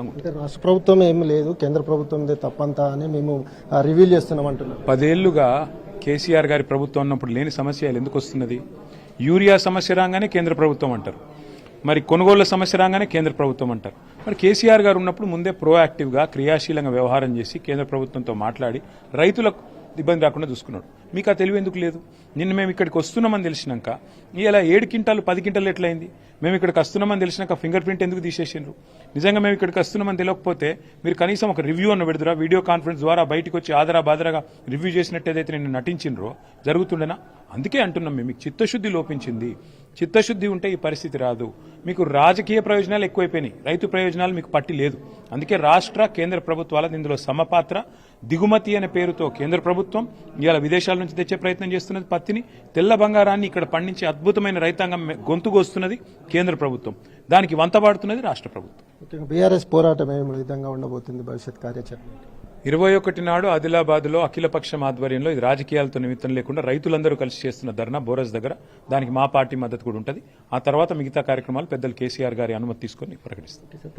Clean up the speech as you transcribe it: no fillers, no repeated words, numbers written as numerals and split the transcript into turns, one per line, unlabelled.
అంటే రాష్ట్ర ప్రభుత్వం ఏమీ లేదు, కేంద్ర ప్రభుత్వం తప్పంతా అని మేము రివీల్ చేస్తున్నాం అంటున్నాం.
10 ఏళ్లుగా కేసీఆర్ గారి ప్రభుత్వం ఉన్నప్పుడు లేని సమస్య ఎందుకు వస్తున్నది? యూరియా సమస్య రాగానే కేంద్ర ప్రభుత్వం అంటారు, మరి కొనుగోళ్ల సమస్య రాగానే కేంద్ర ప్రభుత్వం అంటారు. మరి కేసీఆర్ గారు ఉన్నప్పుడు ముందే ప్రోయాక్టివ్గా క్రియాశీలంగా వ్యవహారం చేసి కేంద్ర ప్రభుత్వంతో మాట్లాడి రైతులకు ఇబ్బంది రాకుండా చూసుకున్నాడు. మీకు ఆ తెలివి ఎందుకు లేదు? నిన్న మేము ఇక్కడికి వస్తున్నామని తెలిసినాక ఇలా 7 క్వింటాలు 10 క్వింటాలు ఎట్లయింది? మేము ఇక్కడికి వస్తున్నామని తెలిసినాక ఫింగర్ ప్రింట్ ఎందుకు తీసేసిండ్రు? నిజంగా మేము ఇక్కడికి వస్తున్నామని తెలియకపోతే మీరు కనీసం ఒక రివ్యూ అన్న పెడుతురా, వీడియో కాన్ఫరెన్స్ ద్వారా బయటకు వచ్చి ఆదరా బాదరాగా రివ్యూ చేసినట్టు ఏదైతే నిన్ను నటించిండ్రో జరుగుతుండేనా? అందుకే అంటున్నాం, మేము మీకు చిత్తశుద్ధి లోపించింది. చిత్తశుద్ధి ఉంటే ఈ పరిస్థితి రాదు. మీకు రాజకీయ ప్రయోజనాలు ఎక్కువైపోయినాయి, రైతు ప్రయోజనాలు మీకు పట్టి లేదు. అందుకే రాష్ట్ర కేంద్ర ప్రభుత్వాల ఇందులో సమపాత్ర. దిగుమతి అనే పేరుతో కేంద్ర ప్రభుత్వం ఇవాళ విదేశాల నుంచి తెచ్చే ప్రయత్నం చేస్తున్నది పత్తిని. తెల్ల బంగారాన్ని ఇక్కడ పండించే అద్భుతమైన రైతాంగం గొంతుకొస్తున్నది కేంద్ర ప్రభుత్వం. దానికి వంతబాడుతున్నది రాష్ట్ర ప్రభుత్వం.
బీఆర్ఎస్ పోరాటం ఏ విధంగా ఉండబోతుంది భవిష్యత్ కార్యాచరణ?
21 నాడు ఆదిలాబాద్లో అఖిలపక్షం ఆధ్వర్యంలో ఇది రాజకీయాలతో నిమిత్తం లేకుండా రైతులందరూ కలిసి చేస్తున్న ధర్నా బోరస్ దగ్గర. దానికి మా పార్టీ మద్దతు కూడా ఉంటుంది. ఆ తర్వాత మిగతా కార్యక్రమాలు పెద్దలు కేసీఆర్ గారి అనుమతి తీసుకొని ప్రకటిస్తారు.